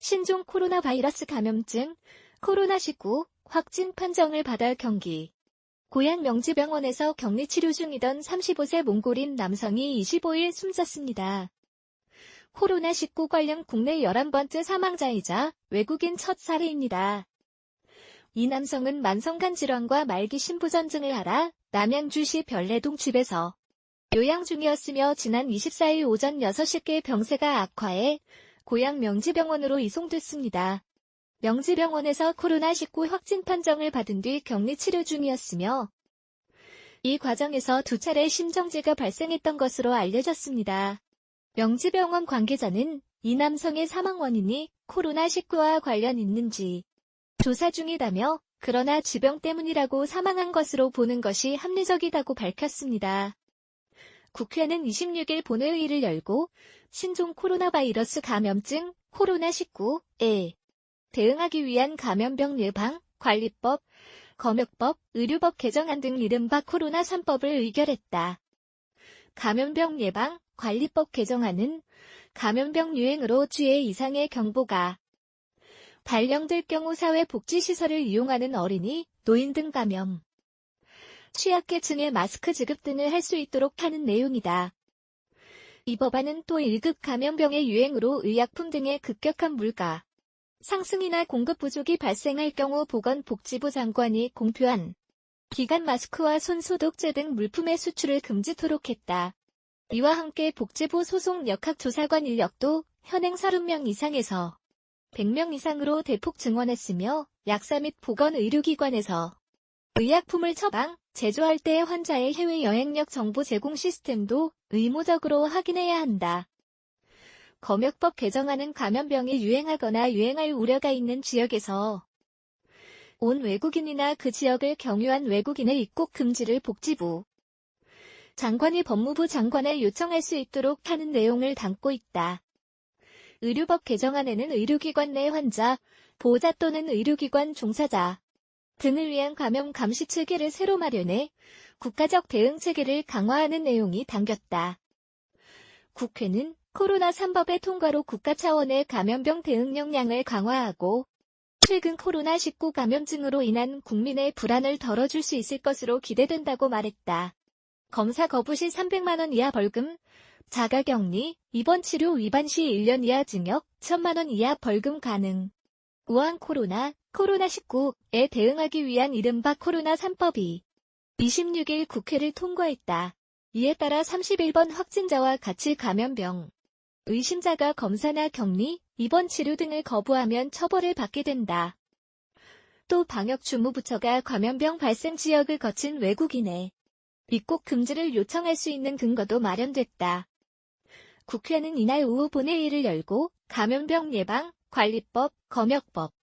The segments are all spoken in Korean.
신종 코로나 바이러스 감염증 코로나19 확진 판정을 받아 경기 고양 명지병원에서 격리 치료 중이던 35세 몽골인 남성이 25일 숨졌습니다. 코로나19 관련 국내 11번째 사망자이자 외국인 첫 사례입니다. 이 남성은 만성간 질환과 말기 심부전증을 앓아 남양주시 별내동 집에서 요양 중이었으며 지난 24일 오전 6시께 병세가 악화해 고양 명지병원으로 이송됐습니다. 명지병원에서 코로나19 확진 판정을 받은 뒤 격리 치료 중이었으며 이 과정에서 2차례 심정지가 발생했던 것으로 알려졌습니다. 명지병원 관계자는 이 남성의 사망 원인이 코로나19와 관련 있는지 조사 중이다며 그러나 지병 때문이라고 사망한 것으로 보는 것이 합리적이다고 밝혔습니다. 국회는 26일 본회의를 열고 신종 코로나 바이러스 감염증 코로나19에 대응하기 위한 감염병 예방, 관리법, 검역법, 의료법 개정안 등 이른바 코로나 3법을 의결했다. 감염병 예방, 관리법 개정안은 감염병 유행으로 주의 이상의 경보가 발령될 경우 사회복지시설을 이용하는 어린이, 노인 등 감염, 취약계층에 마스크 지급 등을 할 수 있도록 하는 내용이다. 이 법안은 또 1급 감염병의 유행으로 의약품 등의 급격한 물가 상승이나 공급 부족이 발생할 경우 보건복지부 장관이 공표한 기간 마스크와 손소독제 등 물품의 수출을 금지토록 했다. 이와 함께 복지부 소속 역학조사관 인력도 현행 30명 이상에서 100명 이상으로 대폭 증원했으며 약사 및 보건의료기관에서 의약품을 처방, 제조할 때 환자의 해외 여행력 정보 제공 시스템도 의무적으로 확인해야 한다. 검역법 개정안은 감염병이 유행하거나 유행할 우려가 있는 지역에서 온 외국인이나 그 지역을 경유한 외국인의 입국 금지를 복지부 장관이 법무부 장관에 요청할 수 있도록 하는 내용을 담고 있다. 의료법 개정안에는 의료기관 내 환자, 보호자 또는 의료기관 종사자 등을 위한 감염 감시 체계를 새로 마련해 국가적 대응 체계를 강화하는 내용이 담겼다. 국회는 코로나 3법의 통과로 국가 차원의 감염병 대응 역량을 강화하고 최근 코로나19 감염증으로 인한 국민의 불안을 덜어줄 수 있을 것으로 기대된다고 말했다. 검사 거부 시 300만 원 이하 벌금, 자가격리, 입원 치료 위반 시 1년 이하 징역, 1,000만 원 이하 벌금 가능. 우한 코로나19에 대응하기 위한 이른바 코로나 3법이 26일 국회를 통과했다. 이에 따라 31번 확진자와 같이 감염병 의심자가 검사나 격리, 입원 치료 등을 거부하면 처벌을 받게 된다. 또 방역주무부처가 감염병 발생 지역을 거친 외국인의 입국 금지를 요청할 수 있는 근거도 마련됐다. 국회는 이날 오후 본회의를 열고 감염병 예방, 관리법, 검역법,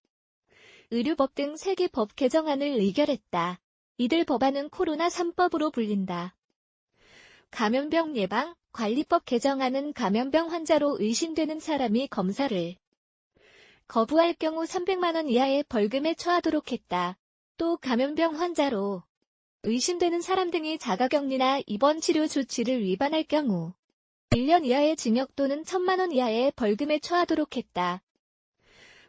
의료법 등 3개 법 개정안을 의결했다. 이들 법안은 코로나 3법으로 불린다. 감염병 예방, 관리법 개정안은 감염병 환자로 의심되는 사람이 검사를 거부할 경우 300만 원 이하의 벌금에 처하도록 했다. 또 감염병 환자로 의심되는 사람 등이 자가격리나 입원 치료 조치를 위반할 경우 1년 이하의 징역 또는 1,000만 원 이하의 벌금에 처하도록 했다.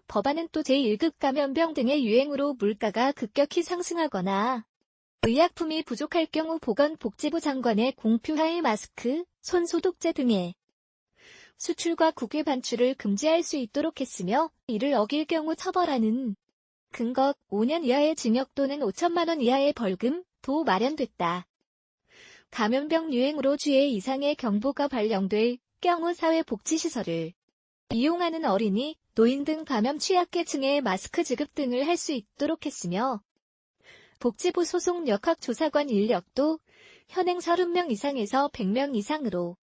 법안은 또 제1급 감염병 등의 유행으로 물가가 급격히 상승하거나 의약품이 부족할 경우 보건복지부 장관의 공표하에 마스크, 손소독제 등의 수출과 국외 반출을 금지할 수 있도록 했으며 이를 어길 경우 처벌하는 근거 5년 이하의 징역 또는 5,000만 원 이하의 벌금도 마련됐다. 감염병 유행으로 주의 이상의 경보가 발령될 경우 사회복지시설을 이용하는 어린이, 노인 등 감염 취약계층에 마스크 지급 등을 할 수 있도록 했으며 복지부 소속 역학조사관 인력도 현행 30명 이상에서 100명 이상으로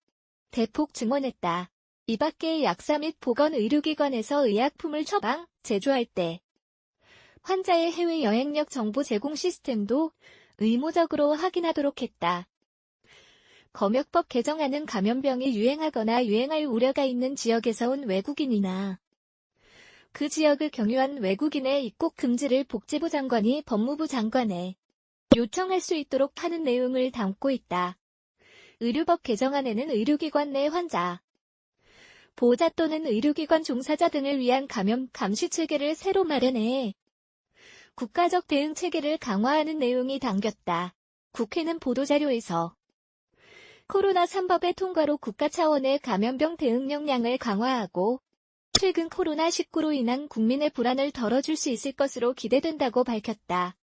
대폭 증원했다. 이 밖에 약사 및 보건의료기관에서 의약품을 처방, 제조할 때 환자의 해외 여행력 정보 제공 시스템도 의무적으로 확인하도록 했다. 검역법 개정안은 감염병이 유행하거나 유행할 우려가 있는 지역에서 온 외국인이나 그 지역을 경유한 외국인의 입국 금지를 복지부 장관이 법무부 장관에 요청할 수 있도록 하는 내용을 담고 있다. 의료법 개정안에는 의료기관 내 환자, 보호자 또는 의료기관 종사자 등을 위한 감염 감시 체계를 새로 마련해 국가적 대응 체계를 강화하는 내용이 담겼다. 국회는 보도자료에서 코로나 3법의 통과로 국가 차원의 감염병 대응 역량을 강화하고 최근 코로나19로 인한 국민의 불안을 덜어줄 수 있을 것으로 기대된다고 밝혔다.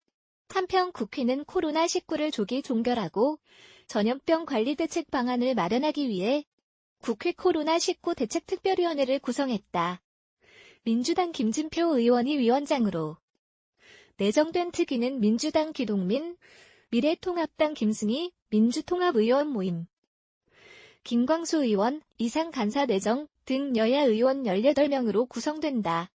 한편 국회는 코로나19를 조기 종결하고 전염병 관리 대책 방안을 마련하기 위해 국회 코로나19 대책특별위원회를 구성했다. 민주당 김진표 의원이 위원장으로 내정된 특위는 민주당 기동민, 미래통합당 김승희, 민주통합의원 모임, 김광수 의원, 이상 간사 내정 등 여야 의원 18명으로 구성된다.